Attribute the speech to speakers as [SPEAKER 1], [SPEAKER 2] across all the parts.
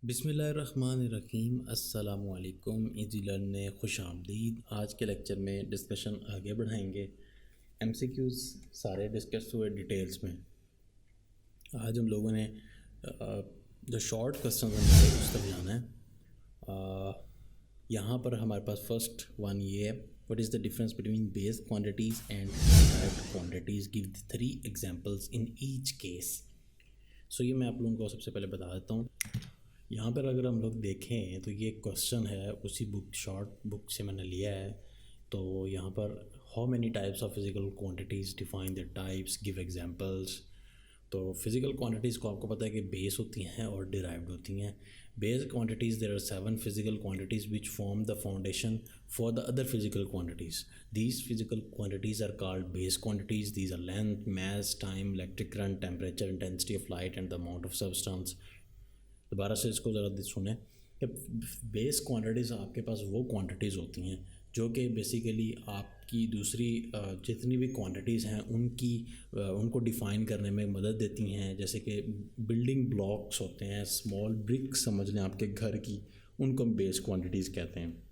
[SPEAKER 1] बिस्मिल्लाहिर्रहमानिर्रहीम अस्सलामुअलैकुम easy learn में खुश आमदीद। आज के लेक्चर में डिस्कशन आगे बढ़ाएंगे। एमसीक्यूज़ सारे डिस्कस हुए डिटेल्स में। आज हम लोगों ने जो शॉर्ट क्वेश्चन हैं उस तक जाना है। यहाँ पर हमारे पास फर्स्ट वन ये है, what is the difference between base quantities and derived quantities, give 3 examples in each case. So ये मैं आप लोगों को सबसे पहले बता देता हूँ। यहाँ पर अगर हम लोग देखें तो ये क्वेश्चन है उसी शॉर्ट बुक से मैंने लिया है। तो यहाँ पर how many types of physical quantities, define the types, give examples. तो फिज़िकल क्वांटिटीज़ को आपको पता है कि बेस होती हैं और डिराइव्ड होती हैं। Base quantities, there are 7 physical quantities which form the foundation for the other physical quantities. These physical quantities are called base quantities. These are length, mass, time, electric current, temperature, intensity of light and the amount of substance. दोबारा से इसको ज़रा सुने कि base quantities आपके पास वो quantities होती हैं जो कि बेसिकली आपकी दूसरी जितनी भी क्वांटिटीज़ हैं उनको डिफ़ाइन करने में मदद देती हैं। जैसे कि बिल्डिंग ब्लॉक्स होते हैं, स्मॉल ब्रिक्स समझ लें आपके घर की, उनको हम बेस क्वांटिटीज़ कहते हैं।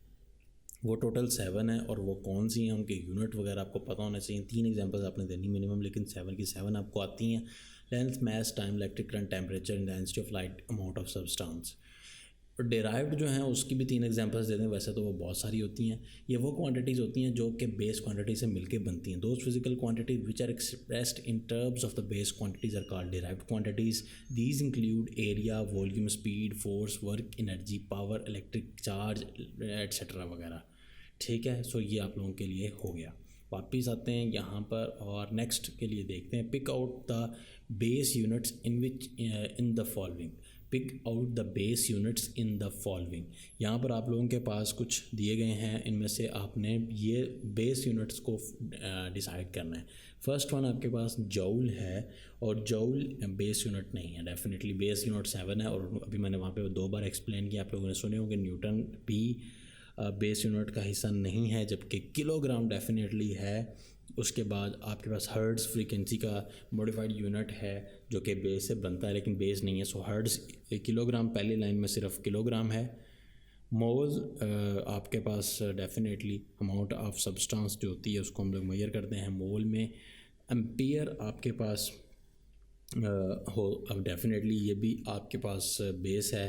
[SPEAKER 1] वो टोटल 7 है और वो कौन सी हैं, उनके यूनिट वगैरह आपको पता होना चाहिए। 3 एग्जांपल्स आपने देनी मिनिमम, लेकिन 7 की 7 आपको आती हैं। Length, mass, time, electric current, temperature, intensity of light, amount of substance. और डिराइव्ड जो हैं उसकी भी 3 एग्जांपल्स दे दें। वैसे तो वो बहुत सारी होती हैं। ये वो क्वांटिटीज़ होती हैं जो कि बेस क्वांटिटी से मिलके बनती हैं। Those physical quantities which are expressed in terms of the base quantities are called derived quantities. These include area, volume, speed, force, work, energy, power, electric charge etcetera वगैरह। ठीक है, सो ये आप लोगों के लिए हो गया। वापिस आते हैं यहाँ पर और नेक्स्ट के लिए देखते हैं। Pick out the base units in the following. Pick out the base units in the following. यहाँ पर आप लोगों के पास कुछ दिए गए हैं, इनमें से आपने ये बेस यूनिट्स को डिसाइड करना है। फर्स्ट वन आपके पास जूल है और जूल बेस यूनिट नहीं है। डेफिनेटली बेस यूनिट 7 है और अभी मैंने वहाँ पे 2 बार एक्सप्लेन किया, आप लोगों ने सुने होंगे। न्यूटन भी बेस यूनिट का हिस्सा नहीं है, जबकि किलोग्राम डेफिनेटली है। उसके बाद आपके पास हर्ट्ज़ फ्रीक्वेंसी का मॉडिफाइड यूनिट है जो कि बेस से बनता है लेकिन बेस नहीं है। सो हर्ट्ज़ किलोग्राम पहली लाइन में सिर्फ किलोग्राम है। मोल आपके पास डेफिनेटली अमाउंट ऑफ सब्सटेंस जो होती है उसको हम लोग मेजर करते हैं मोल में। एम्पियर आपके पास हो, अब डेफिनेटली ये भी आपके पास बेस है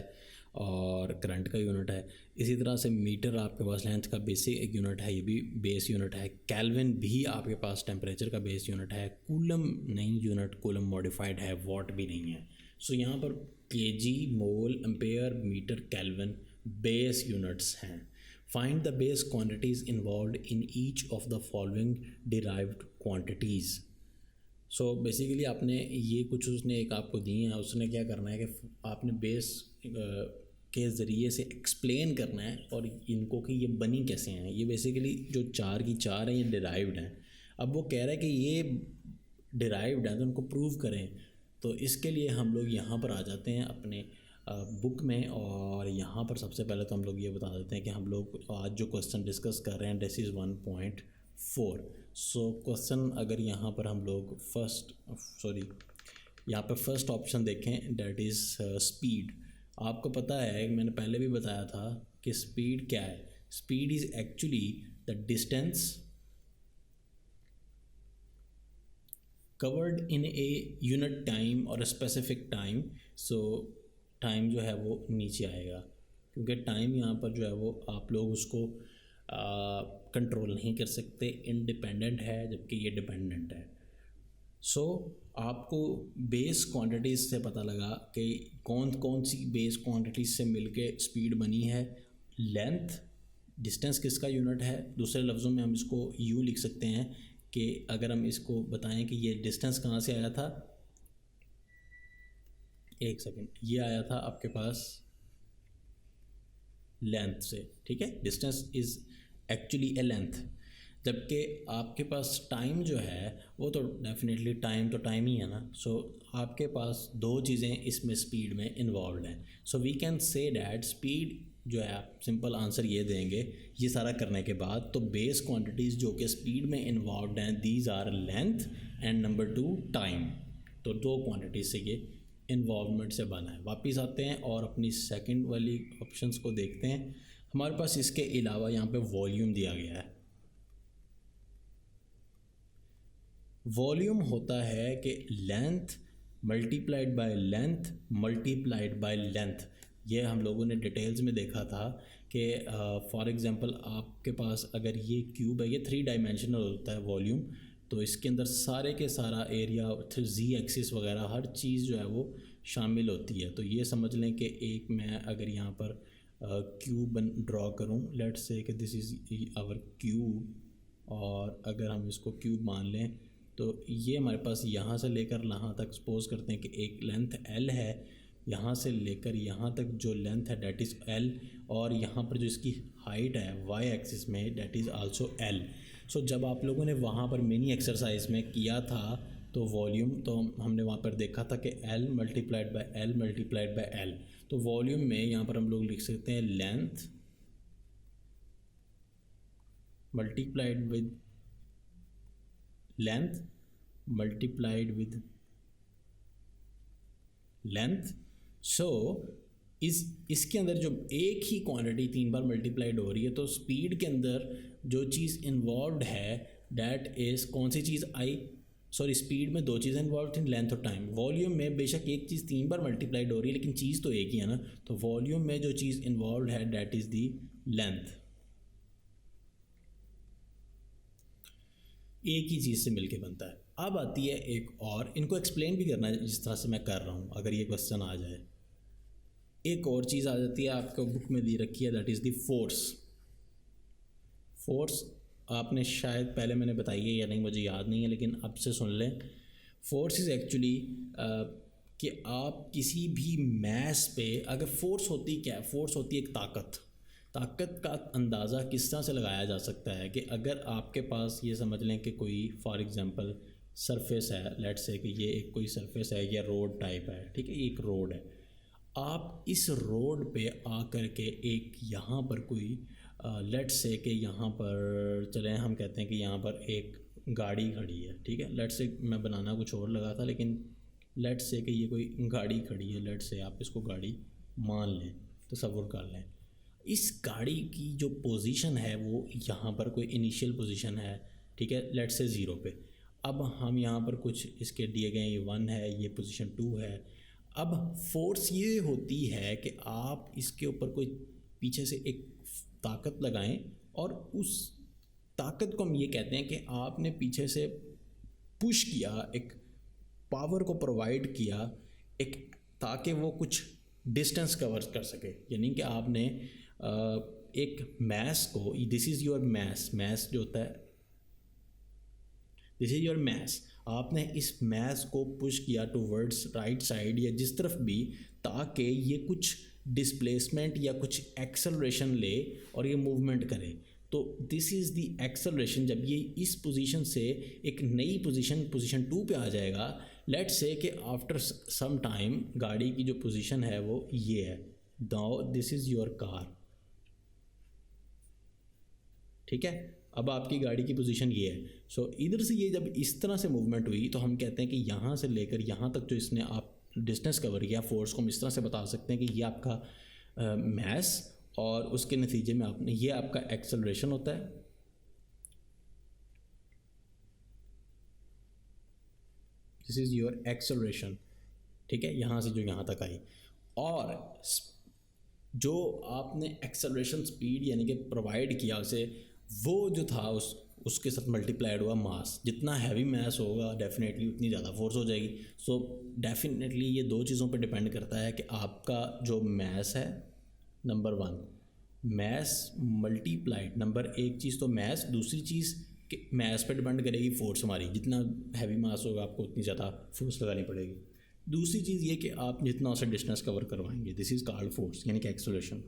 [SPEAKER 1] और करंट का यूनिट है। इसी तरह से मीटर आपके पास लेंथ का बेसिक एक यूनिट है, ये भी बेस यूनिट है। केल्विन भी आपके पास टेम्परेचर का बेस यूनिट है। कूलम नहीं यूनिट, कूलम मॉडिफाइड है। वॉट भी नहीं है। सो यहाँ पर kg, mole, ampere, metre, kelvin base units हैं। Find the base quantities involve in each of the following derived quantities. So basically आपने ये कुछ उसने एक आपको दी है, उसने क्या करना है कि आपने बेस के ज़रिए से एक्सप्लेन करना है और इनको कि ये बनी कैसे हैं। ये बेसिकली जो 4 की 4 हैं ये डिराइव्ड हैं। अब वो कह रहा है कि ये डिराइव्ड हैं तो उनको प्रूव करें। तो इसके लिए हम लोग यहाँ पर आ जाते हैं अपने बुक में और यहाँ पर सबसे पहले तो हम लोग ये बता देते हैं कि हम लोग आज जो क्वेश्चन डिस्कस कर रहे हैं दिस इज़ 1.4। सो क्वेश्चन अगर यहाँ पर हम लोग यहाँ पर फर्स्ट ऑप्शन देखें, डैट इज़ स्पीड। आपको पता है, मैंने पहले भी बताया था कि स्पीड क्या है। Speed is actually the distance covered in a unit time और स्पेसिफिक टाइम। सो टाइम जो है वो नीचे आएगा क्योंकि टाइम यहाँ पर जो है वो आप लोग उसको कंट्रोल नहीं कर सकते, इंडिपेंडेंट है, जबकि ये डिपेंडेंट है। सो आपको बेस क्वांटिटीज़ से पता लगा कि कौन कौन सी बेस क्वांटिटीज़ से मिलके स्पीड बनी है। लेंथ, डिस्टेंस किसका यूनिट है, दूसरे लफ्ज़ों में हम इसको यूँ लिख सकते हैं कि अगर हम इसको बताएं कि ये डिस्टेंस कहाँ से आया था, एक सेकेंड, ये आया था आपके पास लेंथ से। ठीक है, distance is actually A length. जबकि आपके पास टाइम जो है वो तो डेफिनेटली टाइम ही है ना। सो आपके पास 2 चीज़ें इसमें स्पीड में इन्वॉल्व हैं। So we can say that speed जो है, आप सिंपल आंसर ये देंगे ये सारा करने के बाद। तो बेस क्वांटिटीज़ जो कि स्पीड में इन्वॉल्व हैं, these are length and number 2 time. तो 2 क्वांटिटीज़ से ये इन्वॉल्वमेंट से बना है। वापस आते हैं और अपनी सेकंड वाली ऑप्शंस को देखते हैं। हमारे पास इसके अलावा यहाँ पे वॉल्यूम दिया गया है। वॉल्यूम होता है कि length multiplied by length multiplied by length. ये हम लोगों ने डिटेल्स में देखा था कि फॉर एग्ज़ाम्पल आपके पास अगर ये क्यूब है, ये 3 डायमेंशनल होता है वॉल्यूम, तो इसके अंदर सारे के सारा एरिया जी एक्सिस वगैरह हर चीज़ जो है वो शामिल होती है। तो ये समझ लें कि एक मैं अगर यहाँ पर क्यूब ड्रॉ करूँ, लेट्स से कि दिस इज़ आवर क्यूब, और अगर हम इसको क्यूब मान लें तो ये हमारे पास यहाँ से लेकर यहाँ तक सपोज करते हैं कि एक लेंथ L है, यहाँ से लेकर यहाँ तक जो लेंथ है डेट इज़ L, और यहाँ पर जो इसकी हाइट है y एक्सिस में डेट इज़ आल्सो L। सो जब आप लोगों ने वहाँ पर मिनी एक्सरसाइज में किया था तो वॉल्यूम, तो हमने वहाँ पर देखा था कि L multiplied by L multiplied by L। तो वॉल्यूम में यहाँ पर हम लोग लिख सकते हैं length multiplied with length multiplied with length. So इसके अंदर जो एक ही क्वांटिटी 3 बार मल्टीप्लाइड हो रही है, तो स्पीड के अंदर जो चीज़ इन्वॉल्व है डैट इज़ कौन सी चीज़ आई, सॉरी स्पीड में 2 चीज़ें इन्वॉल्व थी, लेंथ और टाइम। वॉल्यूम में बेशक एक चीज़ 3 बार मल्टीप्लाइड हो रही है लेकिन चीज़ तो एक ही है ना, तो वॉल्यूम में जो चीज़ इन्वॉल्व है डैट इज़ दी लेंथ। एक ही चीज़ से मिलके बनता है। अब आती है एक और, इनको एक्सप्लेन भी करना है जिस तरह से मैं कर रहा हूँ अगर ये क्वेश्चन आ जाए। एक और चीज़ आ जाती है, आपको बुक में दी रखी है, that is the force. Force आपने शायद पहले मैंने बताई है या नहीं मुझे याद नहीं है, लेकिन अब से सुन लें। फोर्स इज़ एक्चुअली कि आप किसी भी मैस पे अगर फोर्स होती क्या है, फोर्स होती है एक ताकत। ताकत का अंदाज़ा किस तरह से लगाया जा सकता है कि अगर आपके पास ये समझ लें कि कोई फॉर एग्ज़ाम्पल सरफेस है, लेट्स से कि ये एक कोई सरफेस है या रोड टाइप है, ठीक है, एक रोड है। आप इस रोड पे आकर के एक यहाँ पर कोई लेट्स से कि यहाँ पर चलें हम कहते हैं कि यहाँ पर एक गाड़ी खड़ी है, ठीक है, लेट्स से मैं बनाना कुछ और लगा था लेकिन लेट्स से कि ये कोई गाड़ी खड़ी है, लेट्स से आप इसको गाड़ी मान लें, तसव्वुर कर लें। इस गाड़ी की जो पोजीशन है वो यहाँ पर कोई इनिशियल पोजीशन है, ठीक है, लेट्स से 0 पे। अब हम यहाँ पर कुछ इसके दिए गए, ये 1 है, ये पोजीशन 2 है। अब फोर्स ये होती है कि आप इसके ऊपर कोई पीछे से एक ताकत लगाएं और उस ताकत को हम ये कहते हैं कि आपने पीछे से पुश किया, एक पावर को प्रोवाइड किया एक, ताकि वो कुछ डिस्टेंस कवर कर सके। यानी कि आपने एक मैस को, this is your mass, mass जो होता है दिस इज़ योर मैस, आपने इस मैस को पुश किया टूवर्ड्स राइट साइड या जिस तरफ भी, ताकि ये कुछ डिस्प्लेसमेंट या कुछ एक्सेलरेशन ले और ये मूवमेंट करे। तो दिस इज़ द एक्सेलरेशन। जब ये इस पोजीशन से एक नई पोजीशन 2 पे आ जाएगा, लेट्स से कि आफ्टर सम टाइम गाड़ी की जो पोजीशन है वो ये है, now this is your car, ठीक है। अब आपकी गाड़ी की पोजीशन ये है। सो इधर से ये जब इस तरह से मूवमेंट हुई तो हम कहते हैं कि यहाँ से लेकर यहाँ तक जो इसने आप डिस्टेंस कवर किया, फोर्स को हम इस तरह से बता सकते हैं कि ये आपका मैस और उसके नतीजे में आपने, ये आपका एक्सेलरेशन होता है। दिस इज़ योर एक्सेलरेशन, ठीक है, यहाँ से जो यहाँ तक आई। और जो आपने एक्सेलरेशन स्पीड यानी कि प्रोवाइड किया उसे, वो जो था उसके साथ मल्टीप्लाइड हुआ मास। जितना हैवी मास होगा डेफिनेटली उतनी ज़्यादा फोर्स हो जाएगी। सो डेफिनेटली ये 2 चीज़ों पे डिपेंड करता है कि आपका जो मास है, नंबर 1 मास मल्टीप्लाइड, नंबर 1 चीज़ तो मास, दूसरी चीज़ कि मास पे डिपेंड करेगी फोर्स हमारी। जितना हैवी मास होगा आपको उतनी ज़्यादा फोर्स लगानी पड़ेगी। दूसरी चीज़ ये कि आप जितना उसे डिस्टेंस कवर करवाएंगे, दिस इज़ कॉल्ड फोर्स यानी कि एक्सेलरेशन।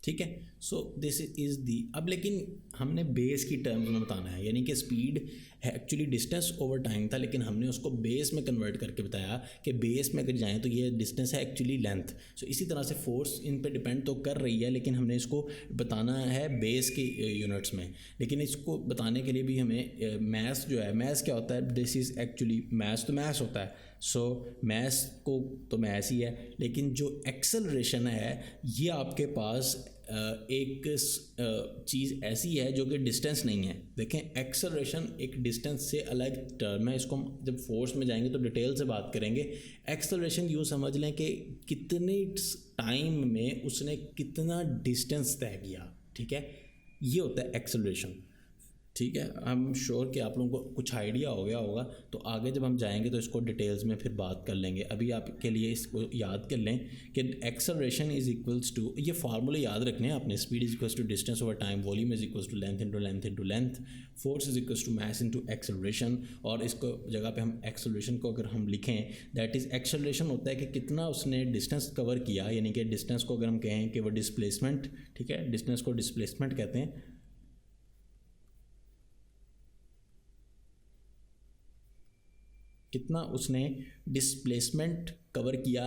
[SPEAKER 1] ठीक है। सो दिस इज़ दी, अब लेकिन हमने बेस की टर्म्स में बताना है, यानी कि स्पीड है एक्चुअली डिस्टेंस ओवर टाइम था, लेकिन हमने उसको बेस में कन्वर्ट करके बताया कि बेस में अगर जाएँ तो ये डिस्टेंस है एक्चुअली लेंथ। सो इसी तरह से फोर्स इन पे डिपेंड तो कर रही है, लेकिन हमने इसको बताना है बेस की यूनिट्स में। लेकिन इसको बताने के लिए भी हमें मैथ जो है, मैथ क्या होता है, दिस इज़ एक्चुअली मैथ तो मैथ होता है। सो मैथ को तो मैथ ही है, लेकिन जो एक्सेलरेशन है ये आपके पास एक चीज़ ऐसी है जो कि डिस्टेंस नहीं है। देखें, एक्सेलरेशन एक डिस्टेंस से अलग टर्म है, इसको हम जब फोर्स में जाएंगे तो डिटेल से बात करेंगे। एक्सेलरेशन यूँ समझ लें कि कितने टाइम में उसने कितना डिस्टेंस तय किया, ठीक है, ये होता है एक्सेलरेशन। ठीक है, आई एम श्योर कि आप लोगों को कुछ आइडिया हो गया होगा। तो आगे जब हम जाएंगे तो इसको डिटेल्स में फिर बात कर लेंगे। अभी आपके लिए इसको याद कर लें कि एक्सेलरेशन इज इक्वल्स टू, ये फार्मूले याद रखने हैं आपने, speed is equals to distance over time, volume is equals to length into length, force is equals to mass into acceleration. और इसको जगह पे हम एक्सेलरेशन को अगर हम लिखें, दैट इज़ एक्सेलरेशन होता है कि कितना उसने डिस्टेंस कवर किया, यानी कि डिस्टेंस को अगर हम कहें कि वो डिस्प्लेसमेंट, ठीक है, डिस्टेंस को डिस्प्लेसमेंट कहते हैं। कितना उसने डिस्प्लेसमेंट कवर किया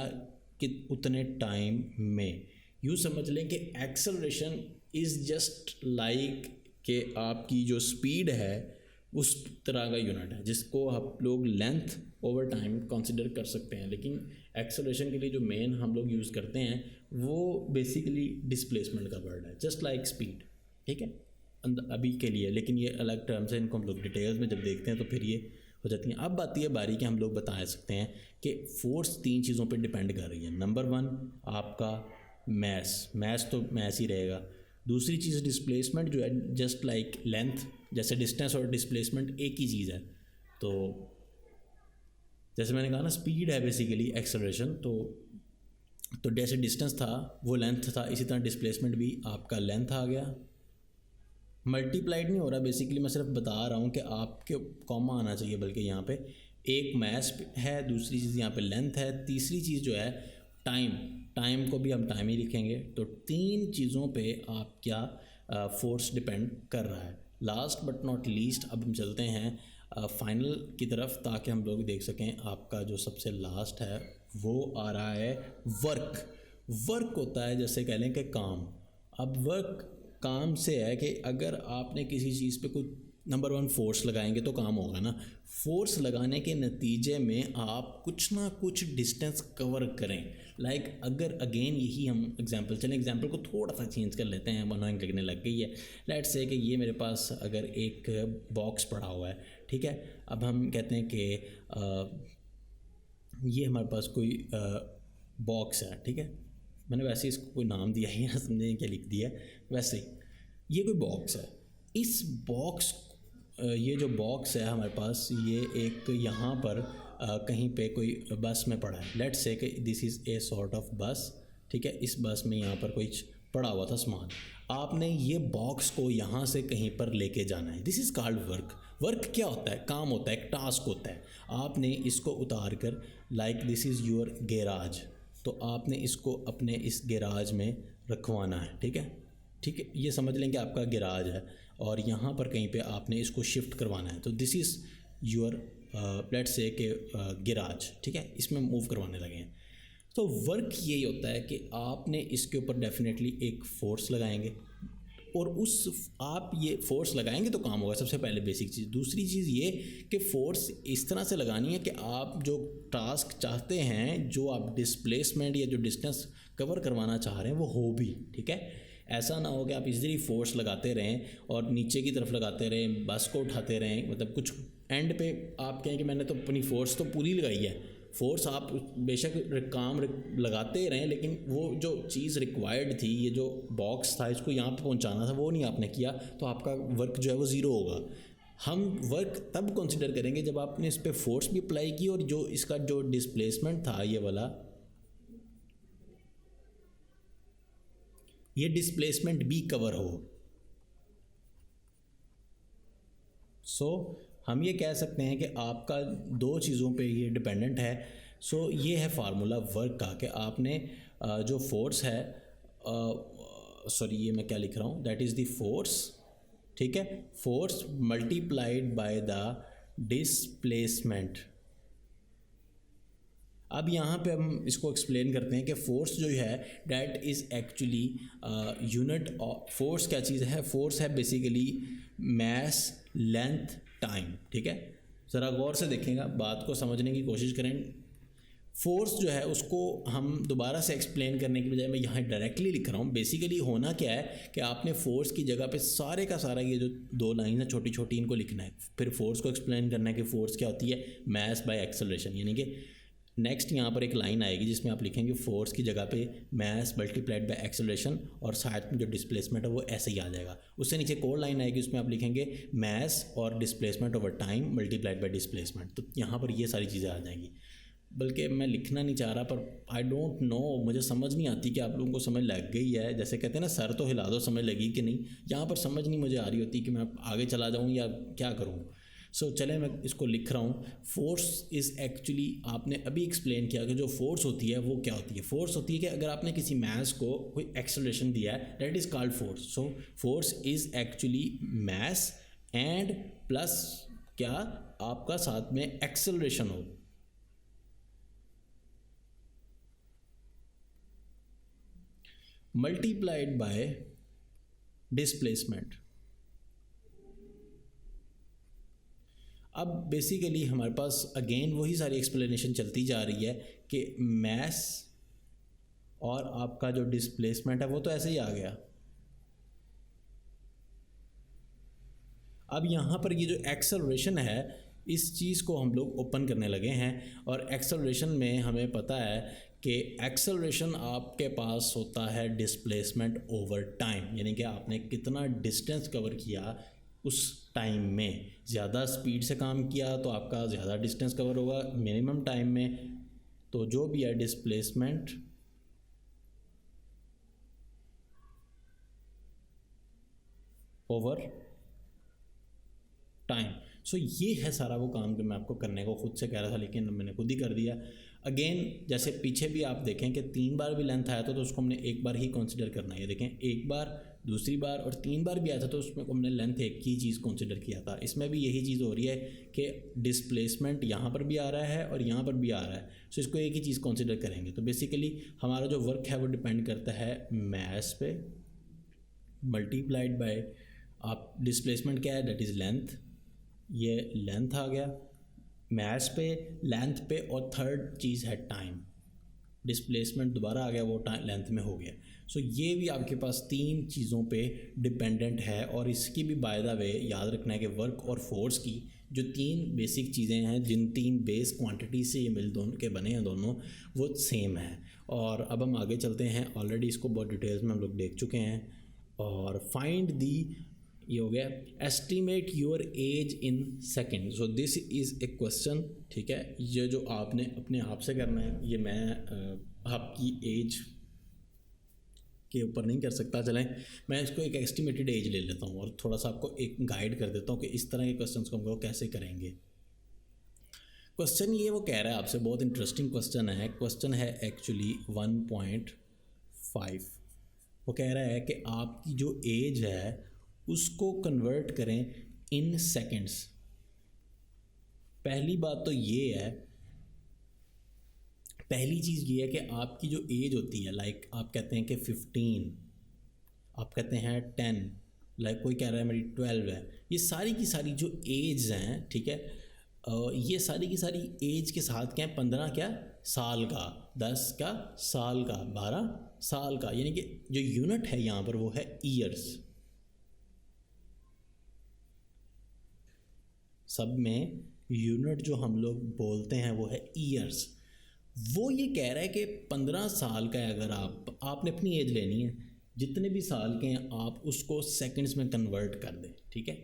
[SPEAKER 1] कि उतने टाइम में। यूँ समझ लें कि एक्सेलरेशन इज़ जस्ट लाइक कि आपकी जो स्पीड है उस तरह का यूनिट है, जिसको आप लोग लेंथ ओवर टाइम कंसिडर कर सकते हैं। लेकिन एक्सेलरेशन के लिए जो मेन हम लोग यूज़ करते हैं वो बेसिकली डिस्प्लेसमेंट का वर्ड है, जस्ट लाइक स्पीड, ठीक है, अभी के लिए। लेकिन ये अलग टर्म्स हैं, इनको हम लोग डिटेल्स में जब देखते हैं तो फिर ये हो जाती हैं। अब आती है बारी कि हम लोग बता सकते हैं कि फोर्स 3 चीज़ों पे डिपेंड कर रही है। नंबर 1 आपका मैस तो मैस ही रहेगा। दूसरी चीज़ डिस्प्लेसमेंट जो है, जस्ट लाइक लेंथ, जैसे डिस्टेंस और डिस्प्लेसमेंट एक ही चीज़ है। तो जैसे मैंने कहा ना, स्पीड है बेसिकली एक्सेलरेशन, तो जैसे डिस्टेंस था वो लेंथ था, इसी तरह डिस्प्लेसमेंट भी आपका लेंथ आ गया। मल्टीप्लाइड नहीं हो रहा, बेसिकली मैं सिर्फ बता रहा हूँ कि आपके कॉमा आना चाहिए, बल्कि यहाँ पे एक मैस है, दूसरी चीज़ यहाँ पे लेंथ है, तीसरी चीज़ जो है टाइम को भी हम टाइम ही लिखेंगे। तो 3 चीज़ों पे आप क्या फोर्स डिपेंड कर रहा है। लास्ट बट नॉट लीस्ट अब हम चलते हैं फाइनल की तरफ, ताकि हम लोग देख सकें। आपका जो सबसे लास्ट है वो आ रहा है वर्क होता है, जैसे कह लें कि काम। अब वर्क काम से है कि अगर आपने किसी चीज़ पे कोई नंबर 1 फोर्स लगाएंगे तो काम होगा ना। फोर्स लगाने के नतीजे में आप कुछ ना कुछ डिस्टेंस कवर करें। लाइक अगर अगेन यही हम एग्जांपल को थोड़ा सा चेंज कर लेते हैं, अनोइंग लगने लग गई है। लेट्स से कि ये मेरे पास अगर एक बॉक्स पड़ा हुआ है, ठीक है, अब हम कहते हैं कि ये हमारे पास कोई बॉक्स है, ठीक है, मैंने वैसे इसको कोई नाम दिया है, समझें क्या लिख दिया है, वैसे ही ये कोई बॉक्स है। इस बॉक्स ये जो बॉक्स है हमारे पास, ये एक यहाँ पर कहीं पे कोई बस में पड़ा है। लेट्स से कि this is a sort of बस, ठीक है। इस बस में यहाँ पर कोई पड़ा हुआ था सामान, आपने ये बॉक्स को यहाँ से कहीं पर लेके जाना है। दिस इज़ कॉल्ड वर्क क्या होता है, काम होता है, एक टास्क होता है। आपने इसको उतार कर, like this is your garage, तो आपने इसको अपने इस गैराज में रखवाना है, ठीक है, ये समझ लें कि आपका गैराज है और यहाँ पर कहीं पे आपने इसको शिफ्ट करवाना है। तो this is your let's say के गैराज, ठीक है, इसमें मूव करवाने लगे हैं। तो वर्क यही होता है कि आपने इसके ऊपर डेफिनेटली एक फ़ोर्स लगाएंगे, और आप ये फ़ोर्स लगाएंगे तो काम होगा, सबसे पहले बेसिक चीज़। दूसरी चीज़ ये कि फ़ोर्स इस तरह से लगानी है कि आप जो टास्क चाहते हैं, जो आप डिस्प्लेसमेंट या जो डिस्टेंस कवर करवाना चाह रहे हैं, वो हो भी, ठीक है। ऐसा ना हो कि आप इजीली फोर्स लगाते रहें और नीचे की तरफ लगाते रहें, बस को उठाते रहें, मतलब कुछ एंड पे आप कहें कि मैंने तो अपनी फ़ोर्स तो पूरी लगाई है। फोर्स आप बेशक काम लगाते रहें, लेकिन वो जो चीज़ रिक्वायर्ड थी, ये जो बॉक्स था इसको यहाँ पे पहुँचाना था, वो नहीं आपने किया, तो आपका वर्क जो है वो ज़ीरो होगा। हम वर्क तब कंसिडर करेंगे जब आपने इस पर फोर्स भी अप्लाई की और जो इसका जो डिस्प्लेसमेंट था ये वाला, ये डिस्प्लेसमेंट भी कवर हो। सो हम ये कह सकते हैं कि आपका 2 चीज़ों पे ये डिपेंडेंट है। सो ये है फार्मूला वर्क का कि आपने जो फोर्स है सॉरी ये मैं क्या लिख रहा हूँ, दैट इज़ द फोर्स, ठीक है, force multiplied by the displacement. अब यहाँ पे हम इसको एक्सप्लेन करते हैं कि फोर्स जो है that is actually unit of force. क्या चीज़ है? फोर्स है बेसिकली मैस, लेंथ, टाइम, ठीक है। ज़रा गौर से देखेंगे, बात को समझने की कोशिश करें। फोर्स जो है उसको हम दोबारा से एक्सप्लेन करने की बजाय मैं यहाँ डायरेक्टली लिख रहा हूँ। बेसिकली होना क्या है कि आपने फोर्स की जगह पे सारे का सारा ये जो 2 लाइन है छोटी छोटी, इनको लिखना है, फिर फोर्स को एक्सप्लेन करना है कि फोर्स क्या होती है, मैस बाय एक्सेलरेशन। यानी कि नेक्स्ट यहाँ पर एक लाइन आएगी जिसमें आप लिखेंगे फोर्स की जगह पे मैस मल्टीप्लाइड बाय एक्सेलरेशन, और साथ में जो डिस्प्लेसमेंट है वो ऐसे ही आ जाएगा। उससे नीचे एक और लाइन आएगी, उसमें आप लिखेंगे मैस और displacement over time multiplied by displacement. तो यहाँ पर ये सारी चीज़ें आ जाएंगी। बल्कि मैं लिखना नहीं चाह रहा, पर आई डोंट नो, मुझे समझ नहीं आती कि आप लोगों को समझ लग गई है। जैसे कहते हैं ना, सर तो हिला दो समझ लगी कि नहीं, यहाँ पर समझ नहीं मुझे आ रही होती कि मैं आगे चला जाऊँ या क्या करूँ। सो चले मैं इसको लिख रहा हूँ। फोर्स इज़ एक्चुअली, आपने अभी एक्सप्लेन किया कि जो फोर्स होती है वो क्या होती है। फोर्स होती है कि अगर आपने किसी मैस को कोई एक्सेलरेशन दिया है, that is called force. So force is actually mass and plus क्या आपका साथ में एक्सेलरेशन हो, मल्टीप्लाइड बाय डिस्प्लेसमेंट। अब बेसिकली हमारे पास अगेन वही सारी एक्सप्लेनेशन चलती जा रही है कि मैस और आपका जो डिस्प्लेसमेंट है वो तो ऐसे ही आ गया। अब यहाँ पर ये जो एक्सेलरेशन है, इस चीज़ को हम लोग ओपन करने लगे हैं, और एक्सेलरेशन में हमें पता है कि एक्सेलरेशन आपके पास होता है डिस्प्लेसमेंट ओवर टाइम, यानी कि आपने कितना डिस्टेंस कवर किया उस टाइम में। ज़्यादा स्पीड से काम किया तो आपका ज़्यादा डिस्टेंस कवर होगा मिनिमम टाइम में। तो जो भी है डिस्प्लेसमेंट ओवर टाइम। सो ये है सारा वो काम जो मैं आपको करने को खुद से कह रहा था, लेकिन मैंने खुद ही कर दिया। अगेन जैसे पीछे भी आप देखें कि 3 बार भी लेंथ आया था तो उसको हमने एक बार ही कंसिडर करना है। ये देखें, एक बार, दूसरी बार और 3 बार भी आया था तो उसमें हमने लेंथ एक ही चीज़ कंसिडर किया था। इसमें भी यही चीज़ हो रही है कि डिस्प्लेसमेंट यहाँ पर भी आ रहा है और यहाँ पर भी आ रहा है, सो इसको एक ही चीज़ कंसिडर करेंगे। तो बेसिकली हमारा जो वर्क है वो डिपेंड करता है मैस पे मल्टीप्लाइड बाय आप डिस्प्लेसमेंट क्या है, दैट इज़ लेंथ, ये लेंथ आ गया, मैस पे, लेंथ पे, और थर्ड चीज़ है टाइम, डिस्प्लेसमेंट दोबारा आ गया, वो लेंथ में हो गया। सो ये भी आपके पास 3 चीज़ों पे डिपेंडेंट है। और इसकी भी बाय द वे याद रखना है कि वर्क और फोर्स की जो 3 बेसिक चीज़ें हैं, जिन 3 बेस क्वांटिटी से ये मिल दोनों के बने हैं दोनों, वो सेम है। और अब हम आगे चलते हैं, ऑलरेडी इसको बहुत डिटेल्स में हम लोग देख चुके हैं। और फाइंड दी, ये हो गया estimate your age in second. So this is a question, ठीक है। ये जो आपने अपने आप से करना है, ये मैं आपकी एज के ऊपर नहीं कर सकता। चलें मैं इसको एक एस्टिमेटेड एज ले लेता हूँ और थोड़ा सा आपको एक गाइड कर देता हूँ कि इस तरह के क्वेश्चंस को हम लोग कैसे करेंगे। क्वेश्चन ये वो कह रहा है आपसे, बहुत इंटरेस्टिंग क्वेश्चन है। क्वेश्चन है एक्चुअली 1.5। वो कह रहा है कि आपकी जो एज है उसको कन्वर्ट करें इन सेकंड्स। पहली बात तो ये है, पहली चीज़ ये है कि आपकी जो एज होती है, लाइक आप कहते हैं कि 15, आप कहते हैं 10, लाइक कोई कह रहा है मेरी 12 है, ये सारी की सारी जो एज हैं, ठीक है, ये सारी की सारी एज के साथ क्या है, 15 क्या साल का, 10 का साल का, 12 साल का, यानी कि जो यूनिट है यहाँ पर वो है ईयर्स। सब में यूनिट जो हम लोग बोलते हैं वो है ईयर्स। वो ये कह रहा है कि 15 साल का है, अगर आपने अपनी एज लेनी है, जितने भी साल के हैं आप उसको सेकंड्स में कन्वर्ट कर दें, ठीक है।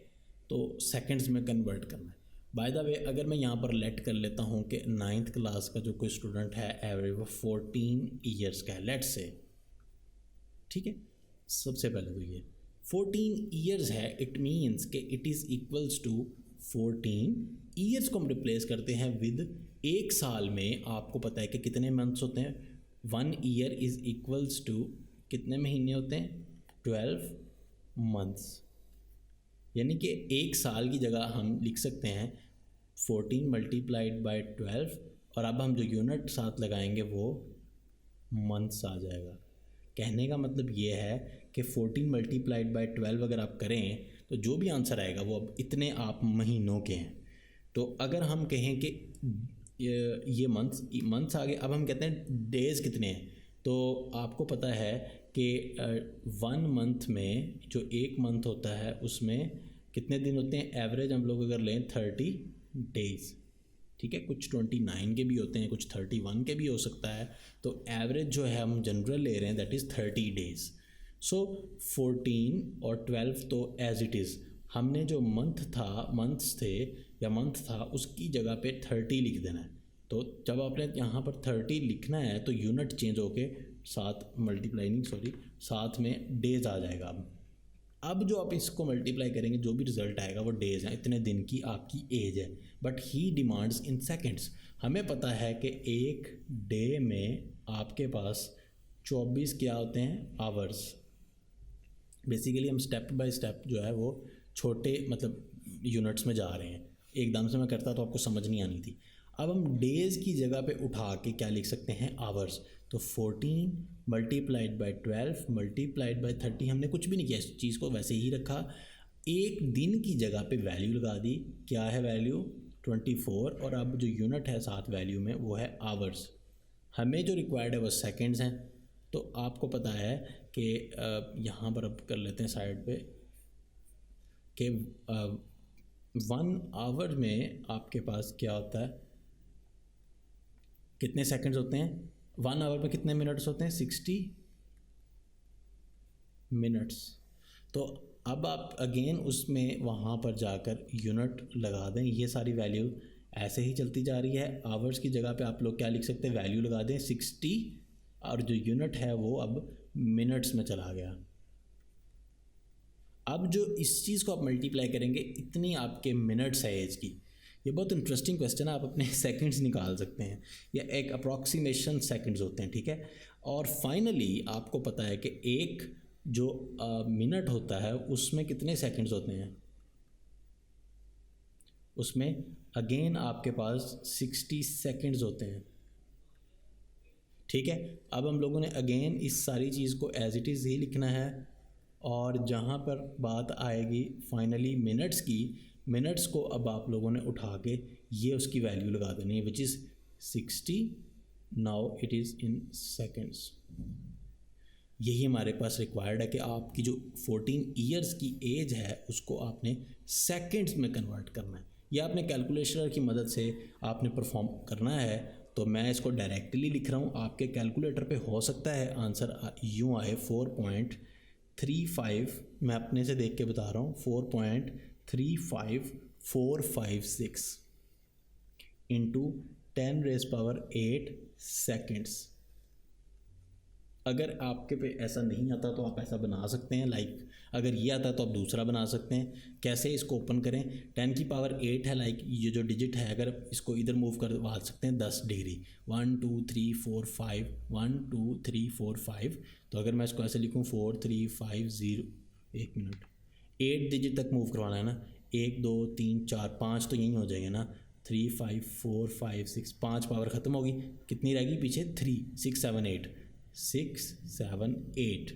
[SPEAKER 1] तो सेकंड्स में कन्वर्ट करना है। बाय द वे अगर मैं यहाँ पर लेट कर लेता हूँ कि 9th क्लास का जो कोई स्टूडेंट है एवरेज वो 14 ईयर्स का है, लेट से, ठीक है। सबसे पहले तो ये 14 ईयर्स है, इट मीन्स कि it is equals to 14 years को हम रिप्लेस करते हैं विद एक साल में। आपको पता है कि कितने मंथ्स होते हैं, 1 ईयर इज़ इक्वल्स टू कितने महीने होते हैं, 12 मंथ्स, यानी कि एक साल की जगह हम लिख सकते हैं 14 मल्टीप्लाइड बाय 12, और अब हम जो यूनिट साथ लगाएंगे वो मंथ्स आ जाएगा। कहने का मतलब ये है कि 14 मल्टीप्लाइड बाय 12 अगर आप करें तो जो भी आंसर आएगा वो अब इतने आप महीनों के हैं। तो अगर हम कहें कि ये मंथ्स आ गए, अब हम कहते हैं डेज़ कितने हैं, तो आपको पता है कि 1 मंथ में जो एक मंथ होता है उसमें कितने दिन होते हैं, एवरेज हम लोग अगर लें 30 डेज़, ठीक है। कुछ 29 के भी होते हैं, कुछ 31 के भी हो सकता है, तो एवरेज जो है हम जनरल ले रहे हैं दैट इज़ 30 डेज़। सो 14 और 12 तो एज इट इज़, हमने जो मंथ्स थे या मंथ था उसकी जगह पे 30 लिख देना है। तो जब आपने यहाँ पर 30 लिखना है तो यूनिट चेंज होके साथ में डेज़ आ जाएगा। अब जो आप इसको मल्टीप्लाई करेंगे जो भी रिज़ल्ट आएगा वो डेज़ हैं, इतने दिन की आपकी एज है, but he demands in seconds. हमें पता है कि एक डे में आपके पास 24 क्या होते हैं, आवर्स। बेसिकली हम स्टेप बाय स्टेप जो है वो छोटे मतलब यूनिट्स में जा रहे हैं, एकदम से मैं करता तो आपको समझ नहीं आनी थी। अब हम डेज़ की जगह पे उठा के क्या लिख सकते हैं, आवर्स। तो 14 मल्टीप्लाइड बाय 12 मल्टीप्लाइड बाय 30, हमने कुछ भी नहीं किया, इस चीज़ को वैसे ही रखा। एक दिन की जगह पे वैल्यू लगा दी, क्या है वैल्यू 24, और अब जो यूनिट है साथ वैल्यू में वो है आवर्स। हमें जो रिक्वायर्ड है वो सेकेंड्स हैं। तो आपको पता है कि यहाँ पर अब कर लेते हैं साइड पे कि 1 आवर में आपके पास क्या होता है, कितने सेकंड्स होते हैं, 1 आवर में कितने मिनट्स होते हैं, 60 मिनट्स। तो अब आप अगेन उसमें वहाँ पर जाकर यूनिट लगा दें, ये सारी वैल्यू ऐसे ही चलती जा रही है। आवर्स की जगह पे आप लोग क्या लिख सकते हैं, वैल्यू लगा दें 60, और जो यूनिट है वो अब मिनट्स में चला गया। अब जो इस चीज़ को आप मल्टीप्लाई करेंगे, इतनी आपके मिनट्स है एज की। ये बहुत इंटरेस्टिंग क्वेश्चन है, आप अपने सेकंड्स निकाल सकते हैं या एक अप्रॉक्सीमेशन सेकंड्स होते हैं, ठीक है। और फाइनली आपको पता है कि एक जो मिनट होता है उसमें कितने सेकंड्स होते हैं, उसमें अगेन आपके पास 60 सेकंड्स होते हैं, ठीक है। अब हम लोगों ने अगेन इस सारी चीज़ को एज इट इज़ ही लिखना है, और जहाँ पर बात आएगी फाइनली मिनट्स की, मिनट्स को अब आप लोगों ने उठा के ये उसकी वैल्यू लगा देनी है which is 60, now it is in seconds. यही हमारे पास रिक्वायर्ड है कि आपकी जो 14 ईयर्स की एज है उसको आपने सेकेंड्स में कन्वर्ट करना है। यह आपने कैलकुलेटर की मदद से आपने परफॉर्म करना है। तो मैं इसको डायरेक्टली लिख रहा हूँ, आपके कैलकुलेटर पे हो सकता है आंसर यूँ आए 4.35, मैं अपने से देख के बता रहा हूँ, 4.35456 इंटू 10⁸ सेकेंड्स। अगर आपके पे ऐसा नहीं आता तो आप ऐसा बना सकते हैं, लाइक अगर ये आता तो आप दूसरा बना सकते हैं। कैसे, इसको ओपन करें, 10⁸ है, लाइक ये जो डिजिट है अगर इसको इधर मूव करवा सकते हैं 10 डिग्री, 1 2 3 4 5, 1 2 3 4 5। तो अगर मैं इसको ऐसे लिखूँ 4350, 1 मिनट, 8 डिजिट तक मूव करवाना है ना, 1 2 3 4 5 तो यहीं हो जाएंगे ना, 3 5 4 5 6, 5 पावर ख़त्म होगी, कितनी रहेगी पीछे, 3 6 7 8, 6 7 8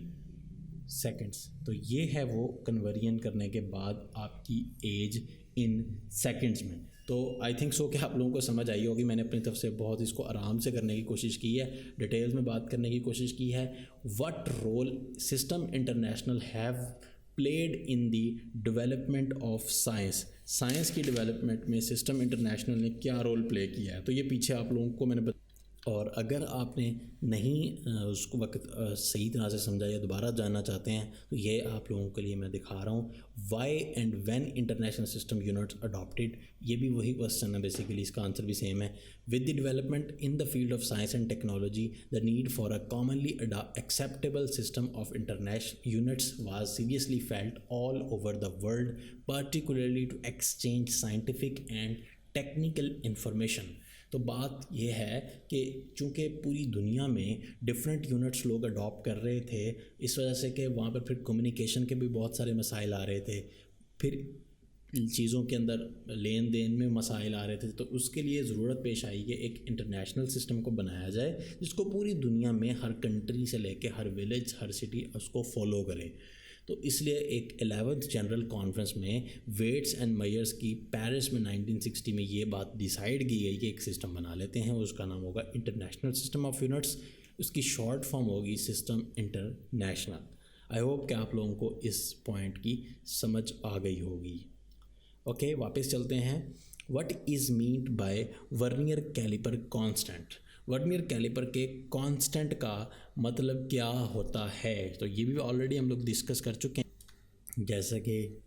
[SPEAKER 1] सेकेंड्स। तो ये है वो कन्वर्जन करने के बाद आपकी एज इन सेकेंड्स में। तो आई थिंक सो कि आप लोगों को समझ आई होगी। मैंने अपनी तरफ से बहुत इसको आराम से करने की कोशिश की है, डिटेल्स में बात करने की कोशिश की है। What role system international have played in the development of science, science की डेवलपमेंट में सिस्टम इंटरनेशनल ने क्या रोल प्ले किया है, तो ये पीछे आप लोगों को मैंने और अगर आपने नहीं उसको वक्त सही तरह से समझा या दोबारा जानना चाहते हैं तो ये आप लोगों के लिए मैं दिखा रहा हूँ, why and when international system units adopted. ये भी वही क्वेश्चन है बेसिकली, इसका आंसर भी सेम है। With the development in the field of science and technology the need for a commonly acceptable system of international units was seriously felt all over the world, particularly to exchange scientific and technical information. तो बात यह है कि चूँकि पूरी दुनिया में different units लोग अडॉप्ट कर रहे थे, इस वजह से कि वहाँ पर फिर कम्युनिकेशन के भी बहुत सारे मसाइल आ रहे थे, फिर चीज़ों के अंदर लेन देन में मसाइल आ रहे थे, तो उसके लिए ज़रूरत पेश आई कि एक इंटरनेशनल सिस्टम को बनाया जाए जिसको पूरी दुनिया में हर कंट्री से लेके हर विलेज हर सिटी उसको फॉलो करे। तो इसलिए एक 11th जनरल कॉन्फ्रेंस में वेट्स एंड मेयर्स की पेरिस में 1960 में ये बात डिसाइड की गई कि एक सिस्टम बना लेते हैं, उसका नाम होगा इंटरनेशनल सिस्टम ऑफ यूनिट्स। उसकी शॉर्ट फॉर्म होगी सिस्टम इंटरनेशनल। आई होप कि आप लोगों को इस पॉइंट की समझ आ गई होगी। ओके, वापस चलते हैं। What is meant by vernier caliper constant. Vernier caliper के कांस्टेंट का मतलब क्या होता है, तो ये भी ऑलरेडी हम लोग डिस्कस कर चुके हैं। जैसा कि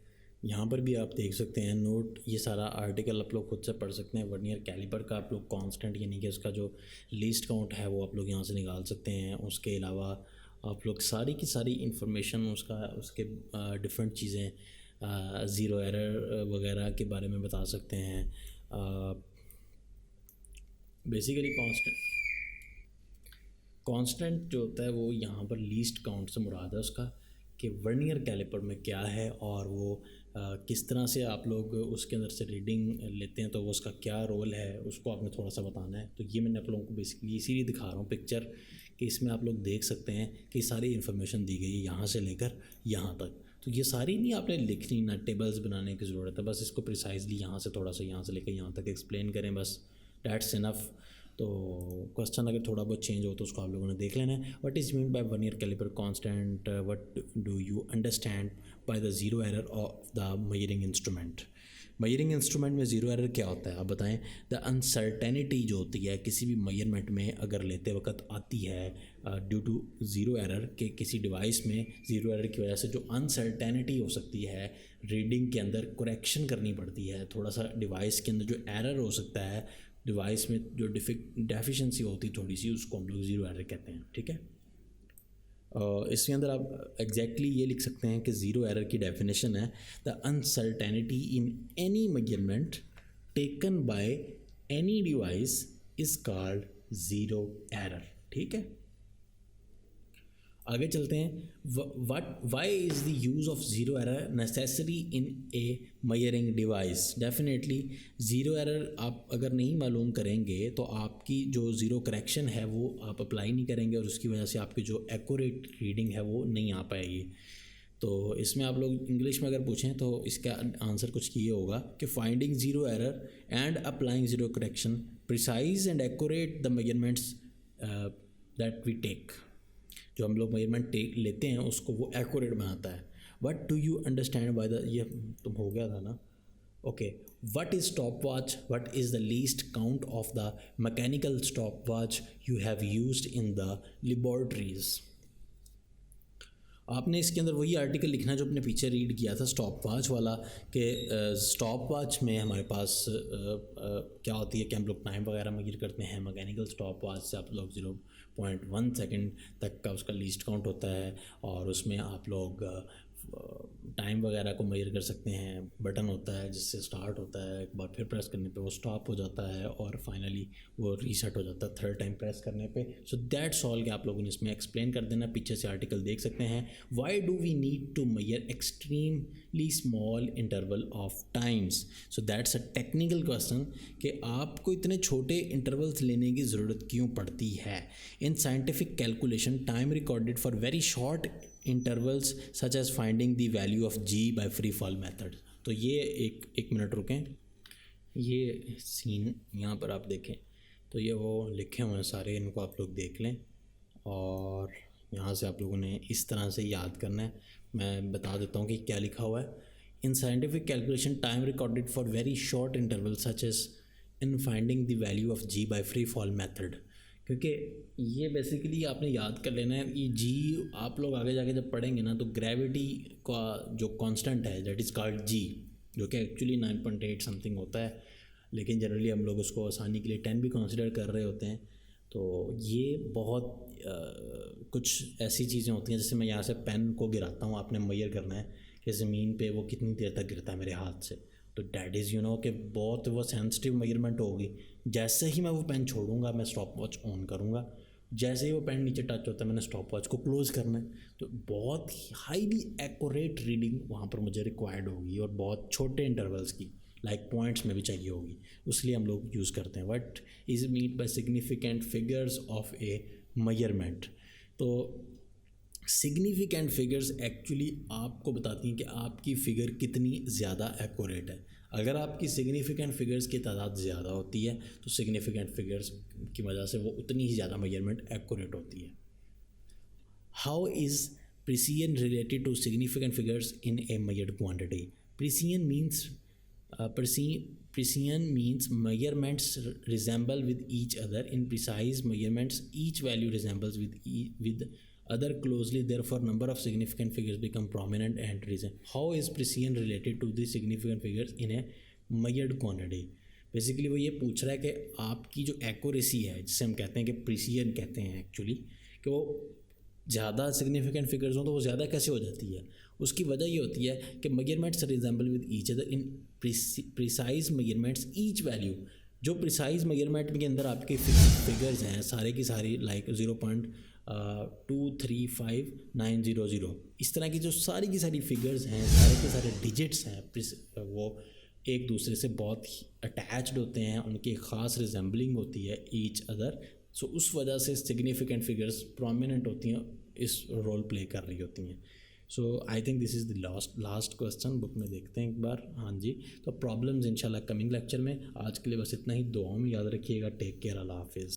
[SPEAKER 1] यहाँ पर भी आप देख सकते हैं नोट, ये सारा आर्टिकल आप लोग खुद से पढ़ सकते हैं। वर्नियर कैलिपर का आप लोग कांस्टेंट यानी कि उसका जो लीस्ट काउंट है वो आप लोग यहाँ से निकाल सकते हैं। उसके अलावा आप लोग सारी की सारी इंफॉर्मेशन उसके डिफरेंट चीज़ें ज़ीरो एरर वगैरह के बारे में बता सकते हैं। बेसिकली कांस्टेंट जो होता है वो यहाँ पर लीस्ट काउंट से मुराद है उसका, कि वर्नियर कैलिपर में क्या है और वो किस तरह से आप लोग उसके अंदर से रीडिंग लेते हैं, तो वो उसका क्या रोल है उसको आपने थोड़ा सा बताना है। तो ये मैंने आप लोगों को बेसिकली इसीलिए दिखा रहा हूँ पिक्चर, कि इसमें आप लोग देख सकते हैं कि सारी इन्फॉर्मेशन दी गई है यहाँ से लेकर यहाँ तक। तो ये सारी नहीं आपने लिखनी, ना टेबल्स बनाने की ज़रूरत है, बस इसको प्रिसाइजली यहाँ से थोड़ा सा यहाँ से लेकर यहाँ तक एक्सप्लेन करें, बस डैट्स इनफ। तो क्वेश्चन अगर थोड़ा बहुत चेंज हो तो उसको आप लोगों ने देख लेना है। What is mean by vernier caliper constant, what do you understand by the zero error of the measuring instrument. Measuring instrument में ज़ीरो एरर क्या होता है आप बताएं। द अनसर्टेनिटी जो होती है किसी भी मेजरमेंट में अगर लेते वक्त आती है ड्यू टू ज़ीरो एरर, के किसी डिवाइस में ज़ीरो एरर की वजह से जो अनसर्टेनिटी हो सकती है, रीडिंग के अंदर करेक्शन करनी पड़ती है, थोड़ा सा डिवाइस के अंदर जो एरर हो सकता है, डिवाइस में जो डेफिशिएंसी होती है थोड़ी सी, उसको हम लोग ज़ीरो एरर कहते हैं। ठीक है, इसके अंदर आप एग्जैक्टली ये लिख सकते हैं कि ज़ीरो एरर की डेफिनेशन है the uncertainty in any measurement taken by any device is called zero error. ठीक है, आगे चलते हैं। Why is the use of zero error necessary in a measuring device. Definitely zero error आप अगर नहीं मालूम करेंगे तो आपकी जो ज़ीरो करेक्शन है वो आप अप्लाई नहीं करेंगे और उसकी वजह से आपकी जो एक्यूरेट रीडिंग है वो नहीं आ पाएगी। तो इसमें आप लोग इंग्लिश में अगर पूछें तो इसका आंसर कुछ ये होगा कि finding zero error and applying zero correction precise and accurate the measurements that we take. जो हम लोग मेजरमेंट लेते हैं उसको वो एक्यूरेट बनाता है। What do you understand by the, ये तुम हो गया था ना। Okay, what is stop watch, what is the least count of the mechanical stop watch you have used in the laboratories. आपने इसके अंदर वही आर्टिकल लिखना है जो अपने पीछे रीड किया था स्टॉप वॉच वाला, कि स्टॉप वॉच में हमारे पास क्या होती है कि हम लोग टाइम वगैरह मेजर करते हैं। मैकेनिकल स्टॉप वॉच से आप लोग 0.1 सेकेंड तक का उसका लीस्ट काउंट होता है और उसमें आप लोग टाइम वगैरह को मेजर कर सकते हैं। बटन होता है जिससे स्टार्ट होता है, एक बार फिर प्रेस करने पे वो स्टॉप हो जाता है और फाइनली वो रीसेट हो जाता है थर्ड टाइम प्रेस करने पे। सो दैट्स ऑल कि आप लोगों ने इसमें एक्सप्लेन कर देना, पीछे से आर्टिकल देख सकते हैं। Why do we need to measure extremely small interval of times. So that's a technical question कि आपको इतने छोटे इंटरवल्स लेने की ज़रूरत क्यों पड़ती है। In scientific calculation time recorded for very short intervals such as finding the value of g by free fall method. तो ये एक मिनट रुकें, ये सीन यहाँ पर आप देखें तो ये वो लिखे हुए हैं सारे, इनको आप लोग देख लें और यहाँ से आप लोगों ने इस तरह से याद करना है। मैं बता देता हूँ कि क्या लिखा हुआ है। In scientific calculation time recorded for very short interval such as in finding the value of g by free fall method. क्योंकि ये बेसिकली आपने याद कर लेना है, ये जी आप लोग आगे जाके जब पढ़ेंगे ना तो ग्रेविटी का जो कांस्टेंट है दैट इज़ कॉल्ड जी, जो कि एक्चुअली 9.8 समथिंग होता है, लेकिन जनरली हम लोग उसको आसानी के लिए 10 भी कंसिडर कर रहे होते हैं। तो ये बहुत कुछ ऐसी चीज़ें होती हैं, जैसे मैं यहाँ से पेन को गिराता हूँ, आपने मेजर करना है कि ज़मीन पे वो कितनी देर तक गिरता है मेरे हाथ से, तो डैट इज़ कि बहुत वो सेंसिटिव मेजरमेंट होगी। जैसे ही मैं वो पेन छोड़ूंगा, मैं स्टॉप वॉच ऑन करूँगा, जैसे ही वो पेन नीचे टच होता है मैंने स्टॉप वॉच को क्लोज़ करना है। तो बहुत हाईली एक्यूरेट रीडिंग वहाँ पर मुझे रिक्वायर्ड होगी, और बहुत छोटे इंटरवल्स की, लाइक पॉइंट्स में भी चाहिए होगी। उसलिए हम लोग यूज़ करते हैं what is mean bye significant figures of A measurement. तो सिग्निफिकेंट फिगर्स एक्चुअली आपको बताती हैं कि आपकी फ़िगर कितनी ज़्यादा एक्यूरेट है। अगर आपकी सिग्निफिकेंट फिगर्स की तादाद ज़्यादा होती है तो सिग्निफिकेंट फिगर्स की वजह से वो उतनी ही ज़्यादा मेजरमेंट एक्यूरेट होती है। How is precision related to significant figures in a measured quantity? Precision means precision means measurements resemble with each other. In precise measurements, each value resembles with other closely. Therefore, number of significant figures become prominent and reason. How is precision related to the significant figures in a measured quantity? Basically वो ये पूछ रहा है कि आपकी जो accuracy है, जिसे हम कहते हैं कि प्रिसीजन कहते हैं एक्चुअली, कि वो ज़्यादा सिग्निफिकेंट फिगर्स हों तो वो ज़्यादा कैसे हो जाती है। उसकी वजह ये होती है कि measurements resemble with each other in precise measurements each value. जो प्रिसाइज मेजरमेंट के अंदर आपके फिगर्स हैं सारे की सारी, लाइक 0.235900, इस तरह की जो सारी की सारी फिगर्स हैं, सारे के सारे डिजिट्स हैं, वो एक दूसरे से बहुत ही अटैच्ड होते हैं, उनकी ख़ास रिजेंबलिंग होती है ईच अदर। सो उस वजह से सिग्निफिकेंट फिगर्स प्रोमिनेंट होती हैं, इस रोल प्ले कर रही होती हैं। So I think this is the last question. Book में देखते हैं एक बार। हाँ जी, तो प्रॉब्लम्स इंशाल्लाह कमिंग लेक्चर में। आज के लिए बस इतना ही। दुआओं में याद रखिएगा। Take care. अल्लाह हाफिज़।